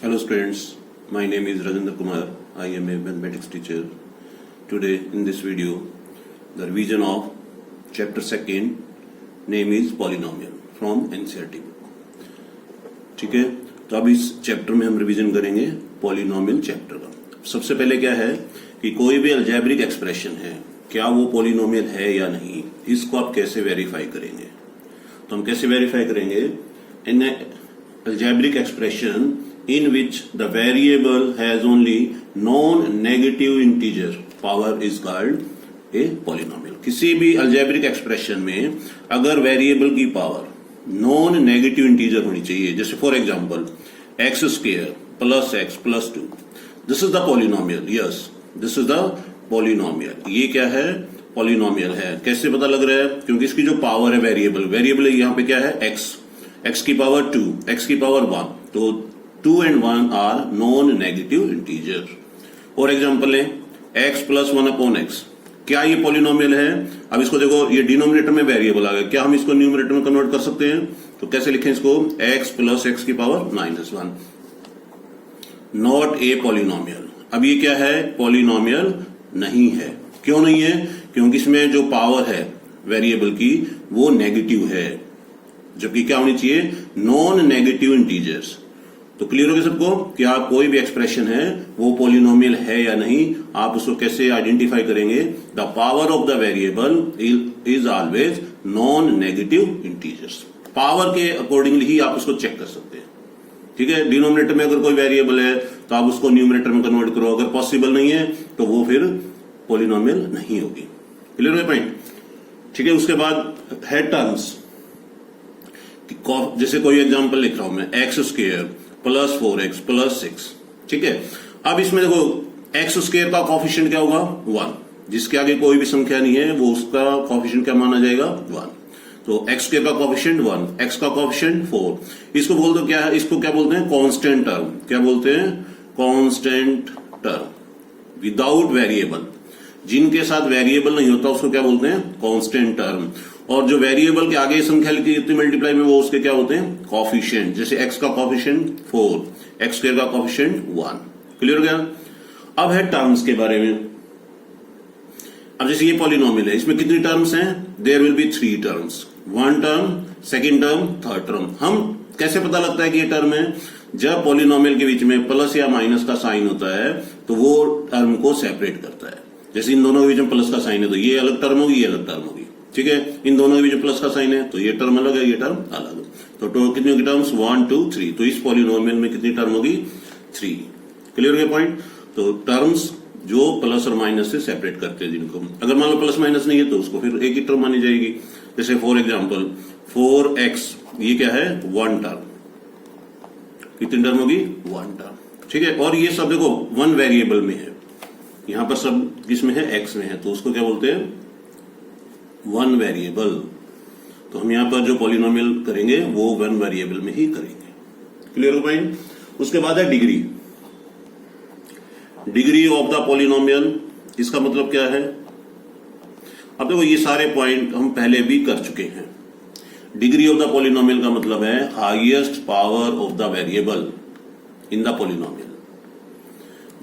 Hello students, my name is Rajendra Kumar. I am a mathematics teacher. Today in this video, the revision of chapter 2nd, name is polynomial from NCERT book. ठीक है, तो अब इस chapter में हम revision करेंगे polynomial chapter का। सबसे पहले क्या है कि कोई भी अलजेब्रिक एक्सप्रेशन है, क्या वो पॉलिनोमियल है या नहीं, इसको आप कैसे वेरीफाई करेंगे। तो हम कैसे वेरीफाई करेंगे, इन algebraic expression in which the variable has only non-negative integer power is called a polynomial। किसी भी algebraic expression में अगर variable की power non-negative integer होनी चाहिए, जैसे for example x square plus x plus 2, this is the polynomial। yes, this is the polynomial। ये क्या है, polynomial है। कैसे पता लग रहा है, क्योंकि इसकी जो पावर है वेरिएबल यहाँ पे क्या है x की पावर 2, x की पावर 1, तो 2 and 1 are non negative integer. और एग्जांपल लें x प्लस 1 अपॉन x, क्या ये पॉलिनोमियल है। अब इसको देखो, ये डिनोमिनेटर में वेरिएबल आ गया, क्या हम इसको न्यूमरेटर में कन्वर्ट कर सकते हैं। तो कैसे लिखें इसको, x प्लस x की पावर -1, नॉट ए पॉलिनोमियल। अब ये क्या है, पॉलिनोमियल नहीं है। क्यों नहीं है, क्योंकि इसमें जो पावर है वेरिएबल की वो नेगेटिव है, जबकि क्या होनी चाहिए, नॉन नेगेटिव इंटीजर्स। तो क्लियर हो गया सबको, क्या कोई भी एक्सप्रेशन है वो पॉलिनोमियल है या नहीं, आप उसको कैसे आइडेंटिफाई करेंगे। The power of the variable is always non negative integers. Power के अकॉर्डिंगली ही आप उसको चेक कर सकते हैं। ठीक है, डिनोमिनेटर में अगर कोई वेरिएबल है तो आप उसको न्यूमरेटर में कन्वर्ट करो, अगर पॉसिबल नहीं है तो वो फिर पॉलिनोमियल नहीं होगी। क्लियर है पॉइंट। ठीक है, उसके बाद है टर्म्स। जैसे कोई एग्जांपल लिख रहा हूं मैं, x square plus 4x plus 6। ठीक है, अब इसमें देखो एक्स स्क्वायर का कोफिशिएंट क्या होगा 1, जिसके आगे कोई भी संख्या नहीं है वो उसका कोफिशिएंट क्या माना जाएगा 1। तो एक्स स्क्वायर का कोफिशिएंट 1, एक्स का कोफिशिएंट 4। इसको बोल दो क्या है, इसको क्या बोलते हैं, कांस्टेंट टर्म। क्या बोलते हैं, कांस्टेंट टर्म विदाउट वेरिएबल। जिनके साथ वेरिएबल नहीं होता उसको क्या बोलते हैं, कांस्टेंट टर्म। और जो वेरिएबल के आगे संख्या लिखी होती है मल्टीप्लाई में, वो उसके क्या होते हैं, कोफिशिएंट। जैसे x का कोफिशिएंट 4, एक्स स्क्वायर का कोफिशिएंट 1। क्लियर हो गया। अब है टर्म्स के बारे में। अब जैसे ये पॉलिनोमियल है, इसमें कितनी टर्म्स हैं, there will be 3 terms, 1 term, second term, third term. हम कैसे पता लगता है कि ये टर्म है, जब पॉलिनोमियल के बीच में प्लस या माइनस का साइन होता है तो वो टर्म को सेपरेट करता है। जैसे इन दोनों के बीच में प्लस का साइन है तो ये अलग टर्म होगी, ये अलग टर्म होगी। ठीक है, इन दोनों के बीच प्लस का साइन है तो ये टर्म अलग है, ये टर्म अलग। तो कितनी होगी टर्म्स, 1 2 3। तो इस पॉलिनोमियल में कितनी टर्म होगी, 3। क्लियर हो गया पॉइंट। तो टर्म्स जो प्लस और माइनस से सेपरेट करते हैं, जिनको अगर मान लो प्लस माइनस नहीं है तो उसको फिर एक ही टर्म मानी जाएगी। जैसे फॉर एग्जाम्पल 4x, ये क्या है 1 टर्म। कितनी टर्म होगी, 1 टर्म। ठीक है, और ये सब देखो 1 वेरिएबल में है, यहां पर सब किसमें है, x में है, तो उसको क्या बोलते हैं, 1 वेरिएबल। तो हम यहां पर जो पॉलिनोमियल करेंगे वो 1 वेरिएबल में ही करेंगे। क्लियर हो पॉइंट। उसके बाद है degree. Degree of the polynomial, इसका मतलब क्या है। अब देखो ये सारे पॉइंट हम पहले भी कर चुके हैं। डिग्री ऑफ द पॉलिनोमियल का मतलब है highest power of the variable in the polynomial.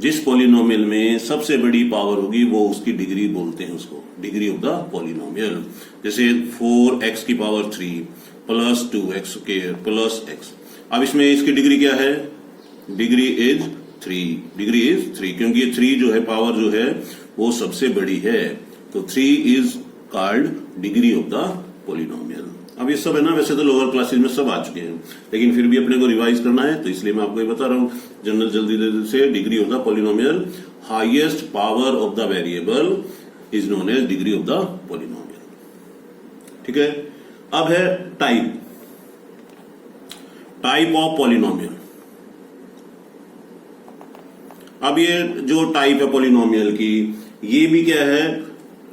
जिस पॉलिनोमियल में सबसे बड़ी पावर होगी वो उसकी डिग्री बोलते हैं, उसको डिग्री ऑफ द पॉलिनोमियल। जैसे 4x की power 3 plus 2x square plus x। अब इसमें इसकी डिग्री क्या है, डिग्री इज 3। डिग्री इज 3 क्योंकि ये 3 जो है पावर जो है वो सबसे बड़ी है, तो 3 is called degree of the polynomial. अब ये सब है ना, वैसे तो लोअर क्लासेस में सब आ चुके हैं, लेकिन फिर भी अपने को रिवाइज करना है तो इसलिए मैं आपको ये बता रहा हूं जनरल जल्दी से। Degree of the polynomial, highest power of the variable is known as degree of the polynomial. ठीक है, अब है टाइप ऑफ पॉलिनोमियल। अब ये जो टाइप है पॉलिनोमियल की, ये भी क्या है,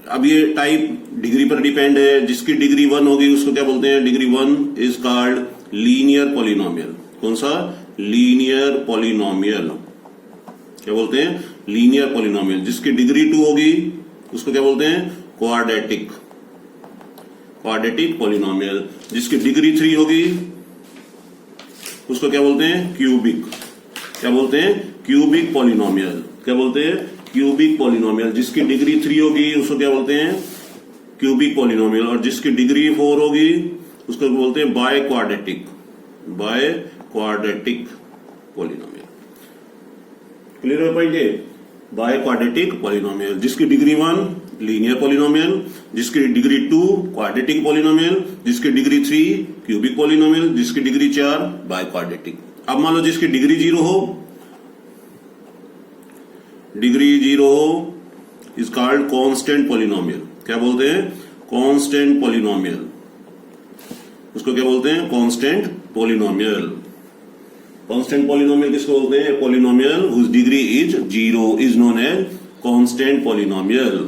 अब ये टाइप डिग्री पर डिपेंड है। जिसकी डिग्री 1 होगी उसको क्या बोलते हैं, degree 1 is called linear polynomial. कौन सा, लीनियर पॉलिनोमियल। क्या बोलते हैं, लीनियर पॉलिनोमियल। जिसकी डिग्री 2 होगी उसको क्या बोलते हैं, क्वाड्रेटिक पॉलिनोमियल। जिसकी डिग्री 3 होगी उसको क्या बोलते हैं, क्यूबिक क्या बोलते हैं? Cubic polynomial. क्या बोलते हैं? Cubic polynomial. जिसकी डिग्री 3 होगी उसको क्या बोलते हैं? Cubic polynomial. और जिसकी डिग्री 4 होगी उसको बोलते हैं बाय क्वाड्रेटिक पॉलिनोमियल। क्लियर है पॉइंट? By quadratic polynomial. जिसकी डिग्री 1 लीनियर पॉलिनोमियल, जिसकी डिग्री 2 क्वाड्रेटिक पॉलिनोमियल, जिसकी डिग्री 3 क्यूबिक पॉलिनोमियल, जिसकी डिग्री 4 बाय क्वाड्रेटिक। अब मान लो जिसकी डिग्री 0 हो, इज कॉल्ड कांस्टेंट पॉलिनोमियल। क्या बोलते हैं? Constant polynomial. उसको क्या बोलते हैं? Constant polynomial. कांस्टेंट पॉलिनोमियल किसको बोलते हैं? Polynomial whose degree is 0 is known as constant polynomial.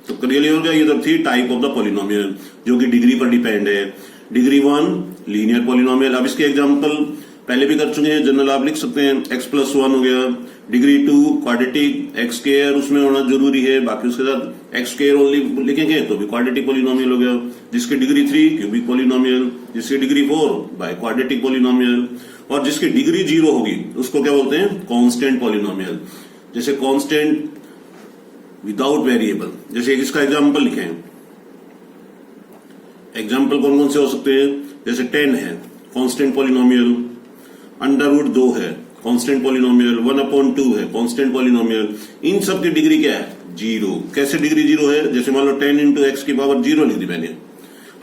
तो क्लियर हो गया? ये तो थी टाइप ऑफ द पॉलिनोमियल जो कि डिग्री पर डिपेंड है। Degree 1 linear polynomial. अब इसके एग्जांपल पहले भी कर चुके हैं, जनरल आप लिख सकते हैं। x+1 हो गया। डिग्री 2 क्वाड्रेटिक, एक्स स्क्वायर उसमें होना जरूरी है, बाकी उसके साथ एक्स स्क्वायर ओनली लिखेंगे तो भी क्वाड्रेटिक पॉलिनोमियल हो गया। जिसकी डिग्री 3 क्यूबिक पॉलिनोमियल, जिसकी डिग्री 4 बाय क्वाड्रेटिक पॉलिनोमियल। और जिसकी डिग्री 0 होगी उसको क्या बोलते हैं? Constant polynomial. जैसे कांस्टेंट विदाउट वेरिएबल, जैसे इसका एग्जांपल लिखें। एग्जांपल कौन कौन से हो सकते हैं? जैसे 10 है कांस्टेंट पॉलिनोमियल, अंडररूट 2 है कांस्टेंट पॉलिनोमियल, 1/2 है कांस्टेंट पॉलिनोमियल। इन सब की डिग्री क्या है? 0। कैसे डिग्री 0 है? जैसे मान लो 10 इंटू एक्स की पावर 0 लिख दी मैंने।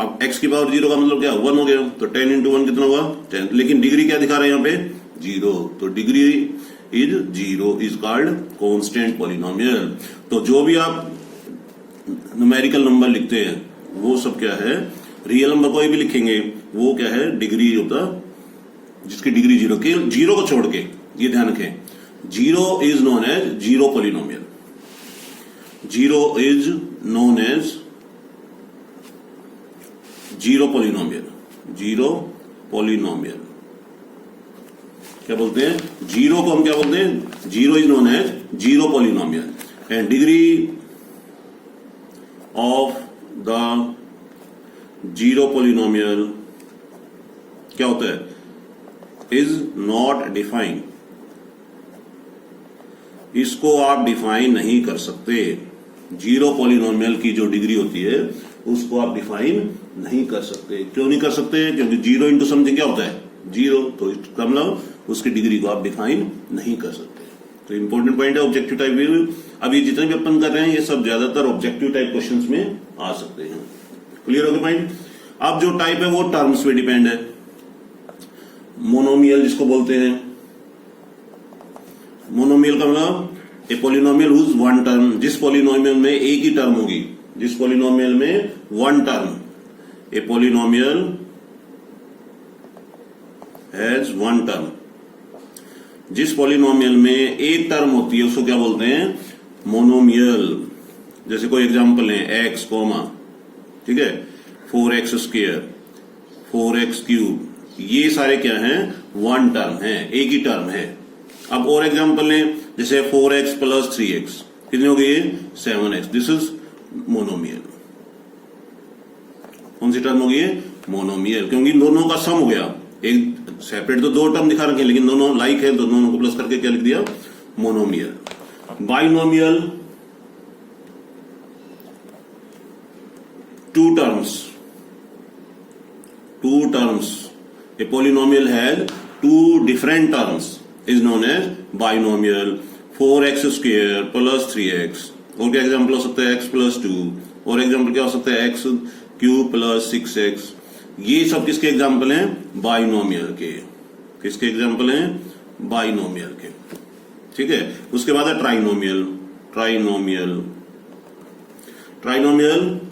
अब x की पावर 0 का मतलब क्या? 1 हो गया। तो 10 इंटू 1 कितना हुआ? 10। लेकिन डिग्री क्या दिखा रहे हैं यहाँ पे? 0। तो degree is 0 is called constant polynomial. तो जो भी आप न्यूमेरिकल नंबर लिखते हैं वो सब क्या है? रियल नंबर कोई भी लिखेंगे वो क्या है? डिग्री ऑफ द, जिसकी डिग्री 0 के 0 को छोड़ के, ये ध्यान रखें, 0 is known as 0 polynomial. 0 is known as 0 polynomial. 0 polynomial क्या बोलते हैं? 0 को हम क्या बोलते हैं? 0 is known as 0 polynomial. And degree of the 0 polynomial क्या होता है? Is not defined. इसको आप डिफाइन नहीं कर सकते। 0 पॉलिनोमियल की जो डिग्री होती है उसको आप डिफाइन नहीं कर सकते। क्यों नहीं कर सकते? क्योंकि 0 इंटू समथिंग क्या होता है? 0। तो इसका मतलब उसकी डिग्री को आप डिफाइन नहीं कर सकते। तो इंपॉर्टेंट पॉइंट है ऑब्जेक्टिव टाइप व्यू। अब ये जितने भी अपन कर रहे हैं ये सब ज्यादातर ऑब्जेक्टिव टाइप क्वेश्चंस में आ सकते हैं। क्लियर हो गया पॉइंट? अब जो टाइप है वो टर्म्स पे डिपेंड है। मोनोमियल जिसको बोलते हैं, मोनोमियल का मतलब a polynomial whose one term. जिस पॉलिनोमियल में एक ही टर्म होगी, जिस पॉलिनोमियल में one term, a polynomial has one term. जिस पॉलिनोमियल में एक टर्म होती है उसको क्या बोलते हैं? मोनोमियल। जैसे कोई एग्जांपल है एक्स कोमा, ठीक है, 4x स्क्वायर, 4x क्यूब, ये सारे क्या हैं? वन टर्म है, एक ही टर्म है। अब और एग्जांपल लें, जैसे 4x + 3x कितनी हो गई? 7x। This is monomial. कौन सी टर्म हो गई? मोनोमियल, क्योंकि दोनों का सम हो गया। एक सेपरेट तो 2 टर्म दिखा रखे लेकिन दोनों लाइक है तो दोनों को प्लस करके क्या लिख दिया? Monomial. Binomial 2 terms. A polynomial has 2 different terms is known as binomial। 4x square plus 3x। और क्या एग्जाम्पल हो सकता है? x + 2। और एग्जाम्पल क्या हो सकता है? x cube + 6x। ये सब किसके एग्जाम्पल हैं? बाइनोमियल के। किसके एग्जाम्पल हैं? बाइनोमियल के। ठीक है। उसके बाद है ट्राइनोमियल। ट्राइनोमियल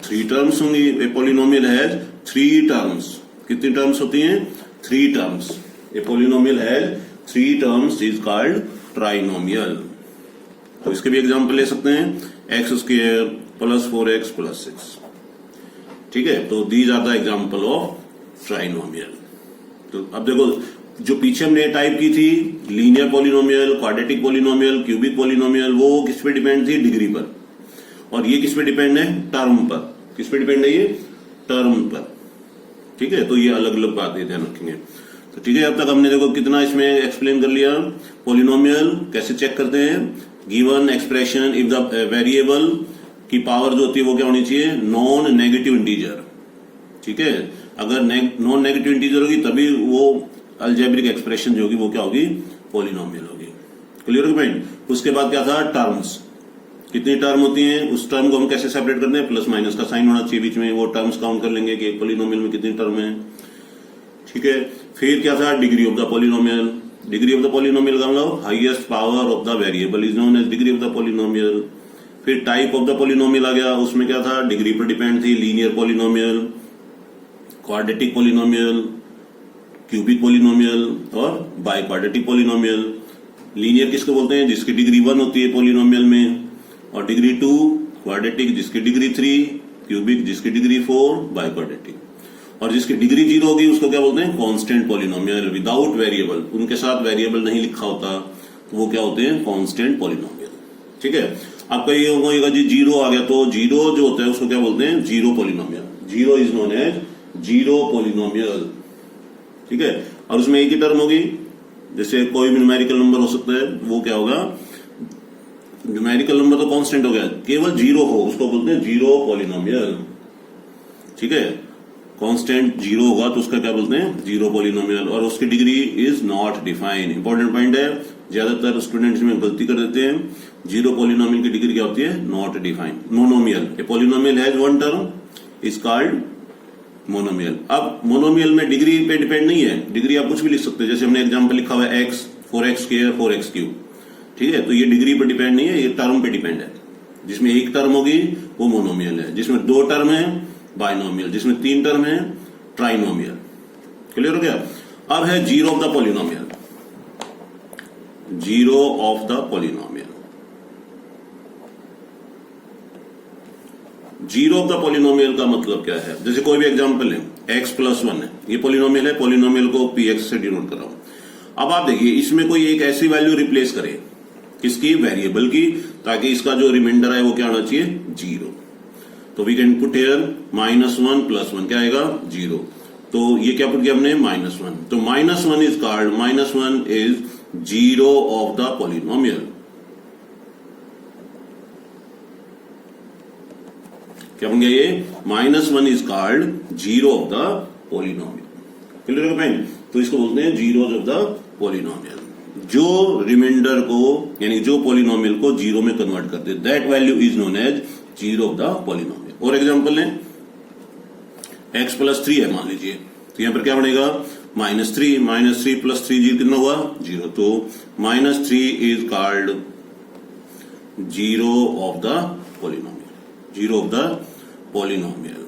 3 टर्म्स होंगी। ए पॉलिनोमियल हैज 3 टर्म्स। कितनी टर्म्स होती हैं? 3 terms. A polynomial has 3 terms is called trinomial. तो इसके भी एग्जांपल ले सकते हैं, x² + 4x + 6। ठीक है, तो these are the example of trinomial. तो अब देखो, जो पीछे हमने टाइप की थी linear polynomial, quadratic polynomial, cubic polynomial, वो किस पे डिपेंड थी? डिग्री पर। और ये किस पे डिपेंड है? टर्म पर। किस पे डिपेंड है ये? टर्म पर। ठीक है, तो ये अलग अलग बातें ध्यान रखेंगे। तो ठीक है, अब तक हमने देखो कितना इसमें एक्सप्लेन कर लिया। पॉलिनोमियल कैसे चेक करते हैं, given expression if the variable की पावर जो होती है वो क्या होनी चाहिए, नॉन नेगेटिव इंटीजर। ठीक है, अगर नॉन नेगेटिव इंटीजर होगी तभी वो अलजेब्रिक एक्सप्रेशन जो होगी वो क्या होगी, पॉलिनोमियल होगी। क्लियर हो पॉइंट। उसके बाद क्या था, टर्म्स, कितनी टर्म होती हैं, उस टर्म को हम कैसे सेपरेट करते हैं, प्लस माइनस का साइन होना चाहिए बीच में, वो टर्म्स काउंट कर लेंगे कि एक पॉलिनोमियल में कितनी टर्म है। ठीक है, फिर क्या था, degree of the polynomial. Degree of the polynomial का मतलब highest power of the variable is known as degree of the polynomial. फिर टाइप ऑफ द पॉलिनोमियल आ गया, उसमें क्या था, डिग्री पर डिपेंड थी, linear polynomial, quadratic polynomial, cubic polynomial और बाई क्वाड्रेटिक पॉलिनोमियल। लीनियर किसको बोलते हैं, जिसकी डिग्री 1 होती है पॉलिनोमियल में, और डिग्री 2 क्वाड्रेटिक जिसकी डिग्री 3, क्यूबिक जिसकी डिग्री 4, बाई क्वाड्रेटिक। और जिसकी डिग्री 0 होगी उसको क्या बोलते हैं, कांस्टेंट पॉलिनोमियल विदाउट वेरिएबल, उनके साथ वेरिएबल नहीं लिखा होता तो वो क्या होते हैं, कांस्टेंट पॉलिनोमियल। ठीक है, आपका ये होगा जी 0 आ गया, तो 0 जो होता है उसको क्या बोलते हैं, zero polynomial. 0 is known as zero polynomial. ठीक है, और उसमें एक ही टर्म होगी, जैसे कोई भी न्यूमेरिकल नंबर हो सकता है, वो क्या होगा, न्यूमेरिकल नंबर तो कांस्टेंट हो गया, केवल 0 हो उसको बोलते हैं जीरो पॉलिनोमियल। ठीक है, कांस्टेंट 0 होगा तो उसका क्या बोलते हैं, जीरो पॉलिनोमियल, और उसकी degree is not defined. Important point है, ज्यादातर स्टूडेंट्स में गलती कर देते हैं, जीरो पॉलिनोमियल की डिग्री क्या होती है, not defined. Monomial, A polynomial has one term is called monomial. अब मोनोमियल में डिग्री पे डिपेंड नहीं है, डिग्री आप कुछ भी लिख सकते हैं, जैसे हमने एग्जांपल लिखा हुआ है x 4x square 4x cube. ठीक है, तो ये डिग्री पे डिपेंड नहीं है, ये टर्म पे डिपेंड है। जिसमें एक टर्म होगी वो मोनोमियल है, जिसमें 2 टर्म है बाइनोमियल, जिसमें 3 टर्म है ट्राइनोमियल। क्लियर हो गया। अब है zero of the polynomial. Zero of the polynomial, zero of the polynomial का मतलब क्या है, जैसे कोई भी एग्जांपल है, x + 1 है, ये पॉलिनोमियल है, पॉलिनोमियल को px से डिनोट कर रहा हूं। अब आप देखिए इसमें कोई एक ऐसी वैल्यू रिप्लेस करे, किसकी, वेरिएबल की, ताकि इसका जो रिमाइंडर है वो क्या होना चाहिए, 0। तो वी कैन पुट हियर -1 + 1 क्या आएगा, 0। तो ये क्या पुट किया हमने, -1, तो -1 is called, -1 is zero of the polynomial. क्या बन गया ये, -1 is called zero of the polynomial. Clear हो फ्रेंड। तो इसको बोलते हैं जीरोज ऑफ द पॉलिनोमियल, जो रिमाइंडर को यानी जो पॉलिनोमियल को जीरो में कन्वर्ट करते हैं, that value is known as zero of the polynomial. और एग्जांपल लें, x + 3 है मान लीजिए, तो यहां पर क्या बनेगा, -3 + 3 जीरो कितना हुआ, 0। तो -3 is called zero of the polynomial, zero of the polynomial.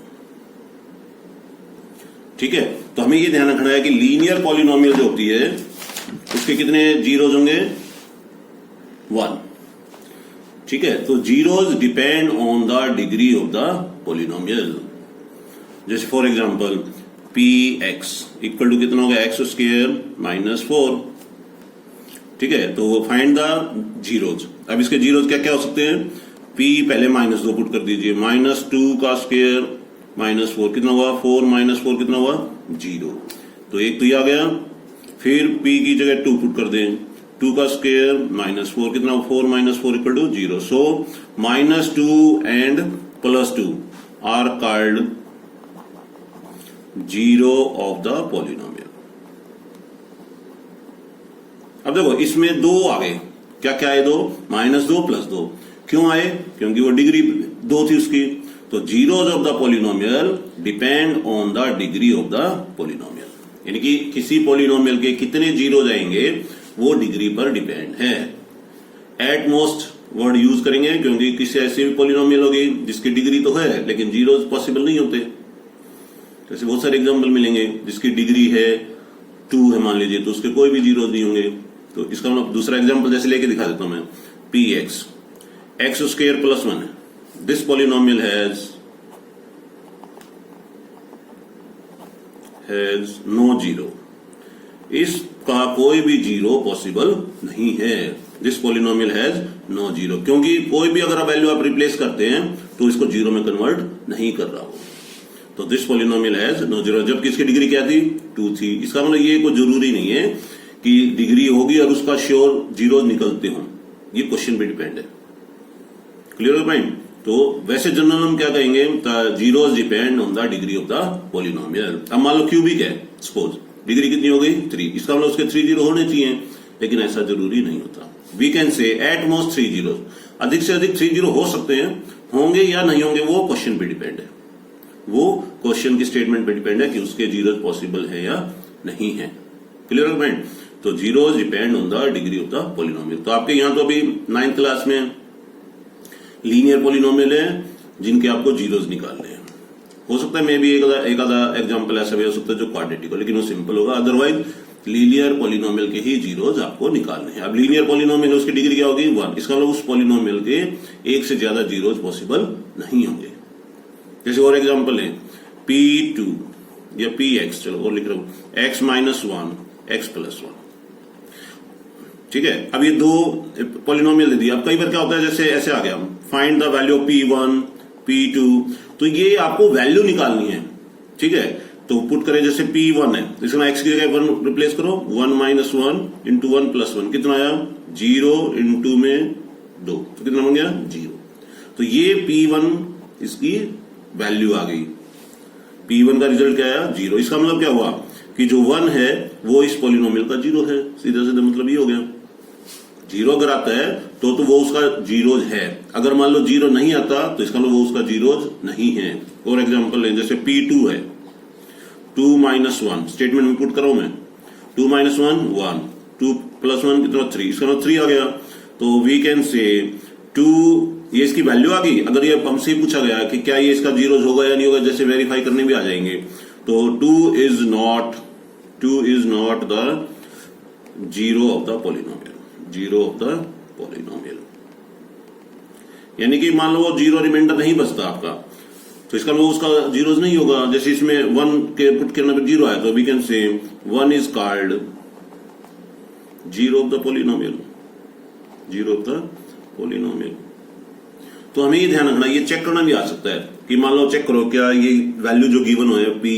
ठीक है, तो हमें ये ध्यान रखना है कि लीनियर पॉलिनोमियल जो होती है उसके कितने जीरोज होंगे, 1। ठीक है, तो zeros depend on the degree of the polynomial. जैसे for example px equal to कितना होगा, x² - 4। ठीक है, तो फाइंड द जीरोज। अब इसके जीरोज क्या क्या हो सकते हैं, p पहले -2 पुट कर दीजिए, -2 का स्क्वायर -4 कितना हुआ, 4 - 4 कितना हुआ, 0। तो एक तो ये आ गया। फिर p की जगह 2 पुट कर दें, 2 का स्क्वायर -4 कितना, 4 - 4 equal to 0। So -2 and +2 are called zero of the polynomial. अब देखो इसमें 2 आ गए, क्या क्या है, 2 -2 + 2 क्यों आए, क्योंकि वो डिग्री 2 थी उसकी। तो zeros of the polynomial depend on the degree of the polynomial, यानी कि किसी पॉलिनोमियल के कितने जीरो जाएंगे वो डिग्री पर डिपेंड है। एट मोस्ट वर्ड यूज करेंगे, क्योंकि किसी ऐसी भी पॉलिनोमियल होगी जिसकी डिग्री तो है लेकिन जीरोज पॉसिबल नहीं होते। जैसे बहुत सारे एग्जाम्पल मिलेंगे जिसकी डिग्री है 2 है मान लीजिए, तो उसके कोई भी जीरोज नहीं होंगे। तो इसका मतलब दूसरा एग्जाम्पल जैसे लेके दिखा देता हूं मैं, px x² + 1 है, this polynomial has no zero, इसका कोई भी जीरो पॉसिबल नहीं है। This polynomial has no zero, क्योंकि कोई भी अगर वैल्यू आप रिप्लेस करते हैं तो इसको जीरो में कन्वर्ट नहीं कर रहा हो। तो this polynomial has no zero, जबकि इसकी डिग्री क्या थी 2 थी। इसका मतलब ये कोई जरूरी नहीं है कि डिग्री होगी और उसका श्योर जीरो निकलते हों, ये क्वेश्चन पे डिपेंड है। क्लियर हो पॉइंट? तो वैसे जनरल हम क्या कहेंगे, zeros depend on the degree of the polynomial. अब मान लो क्यूबिक है, सपोज डिग्री कितनी हो गई 3, इसका मतलब उसके 3 जीरो होने चाहिए, लेकिन ऐसा जरूरी नहीं होता। We can say at most 3 zero, अधिक से अधिक 3 जीरो हो सकते हैं, होंगे या नहीं होंगे वो क्वेश्चन पे डिपेंड है, वो क्वेश्चन की स्टेटमेंट पे डिपेंड है कि उसके जीरो पॉसिबल है या नहीं है। क्लियर हो पॉइंट? तो zeros depend on the degree of the polynomial. तो आपके यहां तो अभी 9th क्लास में लीनियर पॉलिनोमियल है जिनके आपको जीरोस निकालने हैं। हो सकता है मे भी एक आधा एग्जांपल ऐसा भी हो सकता है जो क्वाड्रेटिक हो, लेकिन वो सिंपल होगा। अदरवाइज लीनियर पॉलिनोमियल के ही जीरोस आपको निकालने हैं। अब लीनियर पॉलिनोमियल उसकी डिग्री क्या होगी 1, इसका मतलब उस पॉलिनोमियल के एक से ज्यादा जीरोस पॉसिबल नहीं होंगे। जैसे और एग्जांपल है P2 या Px, चलो और लिख रहा हूं x माइनस 1 x प्लस 1, ठीक है। अब ये दो पॉलिनोमियल दे दिया। अब कई बार क्या होता है, जैसे ऐसे आ गया find the value of P1 P2, तो ये आपको वैल्यू निकालनी है, ठीक है। तो पुट करें जैसे P1 है, इसमें x की जगह 1 रिप्लेस करो, 1 माइनस 1 इंटू 1 प्लस 1 कितना आया 0 इंटू में 2, तो कितना बन गया 0। तो ये P1 इसकी वैल्यू आ गई, P1 का रिजल्ट क्या आया 0। इसका मतलब क्या हुआ कि जो 1 है वो इस पॉलिनोमियल का 0 है, सीधा सीधा मतलब ये हो गया। 0 अगर आता है तो वो उसका जीरोज है, अगर मान लो 0 नहीं आता तो इसका मतलब वो उसका जीरोज नहीं है। और एग्जांपल है जैसे P2 है 2 माइनस 1, स्टेटमेंट में पुट करो मैं 2 माइनस 1 1, 2 प्लस 1 कितना 3, इसका मतलब 3 आ गया। तो वी कैन से 2, ये इसकी वैल्यू आ गई। अगर ये हमसे पूछा गया कि क्या ये इसका जीरोज होगा या नहीं होगा, जैसे वेरीफाई करने भी आ जाएंगे, तो 2 is not the zero of the polynomial, zero of the polynomial, यानी कि मान लो वो 0 रिमाइंडर नहीं बचता आपका, तो इसका मतलब उसका जीरोज नहीं होगा। जैसे इसमें 1 के पुट करने पर 0 आया, तो we can say 1 is called zero of the polynomial, zero of the polynomial. तो हमें ये ध्यान रखना, ये चेक करना भी आ सकता है कि मान लो चेक करो क्या ये वैल्यू जो गिवन हो है पी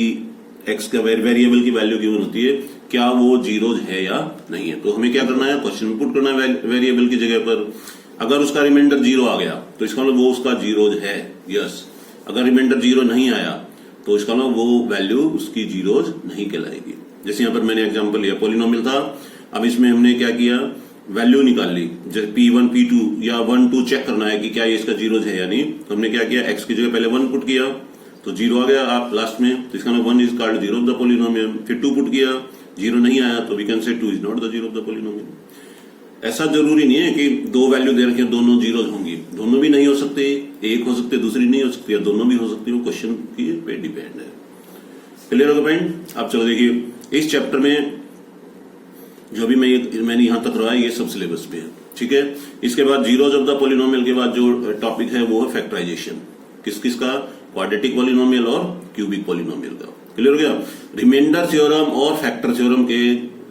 एक्स का वेरिएबल की वैल्यू गिवन होती है, क्या वो जीरोज है या नहीं है। तो हमें क्या करना है, क्वेश्चन में पुट करना है वेरिएबल की जगह पर। अगर उसका रिमाइंडर 0 आ गया तो इसका मतलब वो उसका जीरोज है, यस। अगर रिमाइंडर 0 नहीं आया तो इसका मतलब वो वैल्यू उसकी जीरोज नहीं कहलाएगी। जैसे यहां पर मैंने एग्जांपल लिया, पॉलिनोमियल था, अब इसमें हमने क्या किया, वैल्यू निकाल ली। जैसे P1 P2 या 1 2 चेक करना है कि क्या ये इसका जीरोज है या नहीं, तो हमने क्या किया, x की जगह पहले 1 पुट किया तो 0 आ गया आप लास्ट में, तो इसका मतलब 1 is called zero of the polynomial. फिर 2 पुट किया, 0 नहीं आया, तो we can say 2 is not the zero of the polynomial. ऐसा जरूरी नहीं है कि 2 वैल्यू दे रखे दोनों जीरोज होंगी, दोनों भी नहीं हो सकते, एक हो सकते दूसरी नहीं हो सकती, या दोनों भी हो सकती, वो क्वेश्चन की पे डिपेंड है। क्लियर होगा पॉइंट? आप चलो देखिए, इस चैप्टर में जो भी मैंने यहां तक रहा है ये सब सिलेबस पे है, ठीक है। इसके बाद जीरोज ऑफ द पॉलिनोमियल के बाद जो टॉपिक है वो है फैक्टराइजेशन, किस किस का, क्वाड्रेटिक पॉलिनोमियल और क्यूबिक पॉलिनोमियल का। क्लियर हो गया? रिमाइंडर थ्योरम और फैक्टर थ्योरम के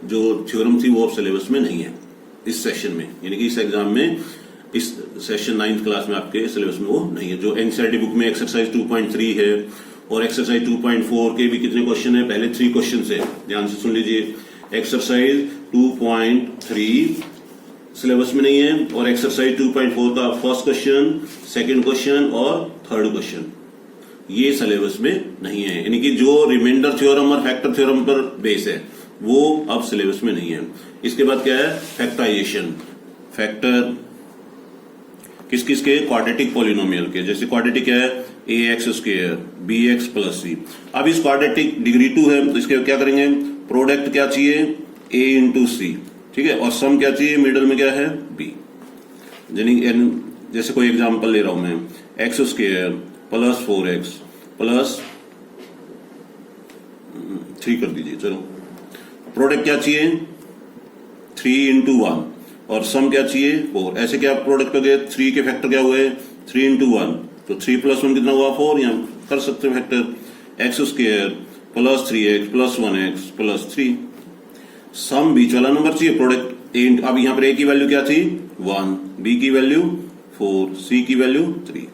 जो थ्योरम थी वो सिलेबस में नहीं है इस सेशन में, यानी कि इस एग्जाम में, इस सेशन 9th क्लास में आपके सिलेबस में वो नहीं है। जो एनसीईआरटी बुक में एक्सरसाइज 2.3 है और एक्सरसाइज 2.4 के भी कितने क्वेश्चन है, पहले 3 क्वेश्चन है, ध्यान से सुन लीजिए। एक्सरसाइज 2.3 सिलेबस में नहीं है, और एक्सरसाइज 2.4 का फर्स्ट क्वेश्चन, सेकंड क्वेश्चन और थर्ड क्वेश्चन ये सिलेबस में नहीं है। यानी कि जो रिमाइंडर थ्योरम और फैक्टर थ्योरम पर बेस है वो अब सिलेबस में नहीं है। इसके बाद क्या है, फैक्टराइजेशन, फैक्टर किस किस के, क्वाड्रेटिक पॉलिनोमियल के। जैसे क्वाड्रेटिक क्या है, ax square bx plus c। अब इस क्वाड्रेटिक डिग्री 2 है तो इसके क्या करेंगे, प्रोडक्ट क्या चाहिए a इंटू सी, ठीक है, और सम क्या चाहिए, मिडल में क्या है b। जैसे कोई एग्जांपल ले रहा हूं मैं, x square plus 4x plus 3 कर दीजिए, चलो। प्रोडक्ट क्या चाहिए 3 इंटू 1 और सम क्या चाहिए 4। ऐसे क्या प्रोडक्ट हो गए, 3 के फैक्टर क्या हुए 3 इंटू 1, तो 3 प्लस 1 कितना हुआ 4, यहां कर सकते हैं factor. X square plus 3x plus 1x plus 3, सम बीच वाला नंबर चाहिए, प्रोडक्ट। अब यहां पर a की वैल्यू क्या थी 1, b की वैल्यू 4, c की वैल्यू 3,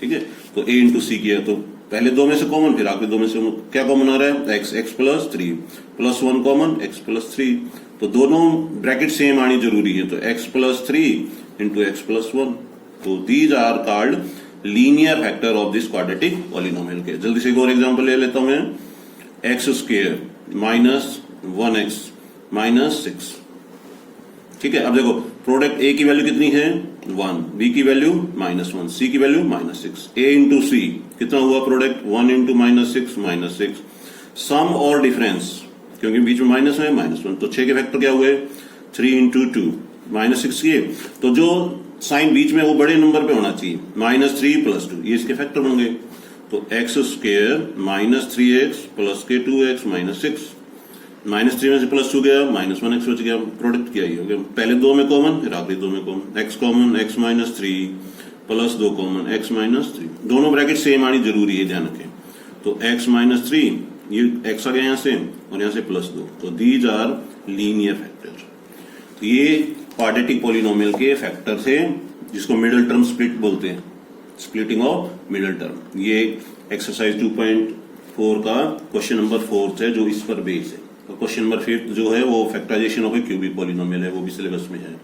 ठीक है। तो a इंटू सी किया तो पहले दो में से कॉमन, फिर आगे दो में से क्या कॉमन आ रहा है, x, x plus 3 plus 1 common, x plus 3। तो दोनों ब्रैकेट सेम आनी जरूरी है, तो x plus 3 into x plus 1। तो these are called linear factor of this quadratic polynomial के। जल्दी से एक और एग्जांपल ले लेता हूं मैं, x square minus 1x minus 6। ठीक है, अब देखो प्रोडक्ट ए की वैल्यू कितनी है 1, बी की वैल्यू -1, सी की वैल्यू -6। ए इंटू सी कितना हुआ प्रोडक्ट, 1 इंटू -6 -6। सम और डिफरेंस, क्योंकि बीच में माइनस है -1, तो 6 के फैक्टर क्या हुए 3 इंटू 2 -6 किए, तो जो साइन बीच में वो बड़े नंबर पे होना चाहिए, -3 प्लस 2, ये इसके फैक्टर बन गए। तो एक्स स्क्वायर -3x प्लस के 2x -6, -3 में से +2 गया, -1x बच गया, प्रोडक्ट क्या ही हो गया, पहले दो में कॉमन, फिर आखिरी दो में common, x common x -3 plus 2 common x -3। दोनों ब्रैकेट सेम आनी जरूरी है, ध्यान रखें। तो x -3, ये x आ गया यहाँ से और यहाँ से +2, तो दीज आर लीनियर फैक्टर। तो ये क्वाड्रेटिक पॉलिनोमियल के फैक्टर थे, जिसको मिडिल टर्म स्प्लिट बोलते हैं, स्प्लिटिंग ऑफ मिडिल टर्म। ये एक्सरसाइज 2.4 का क्वेश्चन नंबर 4 है, जो इस पर बेस है। तो क्वेश्चन नंबर 5 जो है वो factorization of a cubic polynomial है, वो भी सिलेबस में है।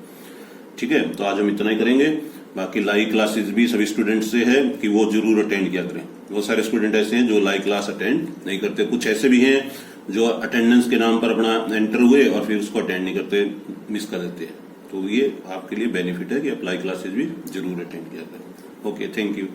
ठीक है, तो आज हम इतना ही करेंगे। बाकी लाइव क्लासेस भी सभी स्टूडेंट्स से है कि वो जरूर अटेंड किया करें। बहुत सारे स्टूडेंट ऐसे हैं जो लाइव क्लास अटेंड नहीं करते, कुछ ऐसे भी हैं जो अटेंडेंस के नाम पर अपना एंटर हुए और फिर उसको अटेंड नहीं करते, मिस कर देते हैं। तो ये आपके लिए बेनिफिट है कि आप लाइव क्लासेस भी जरूर अटेंड किया करें। Okay, thank you.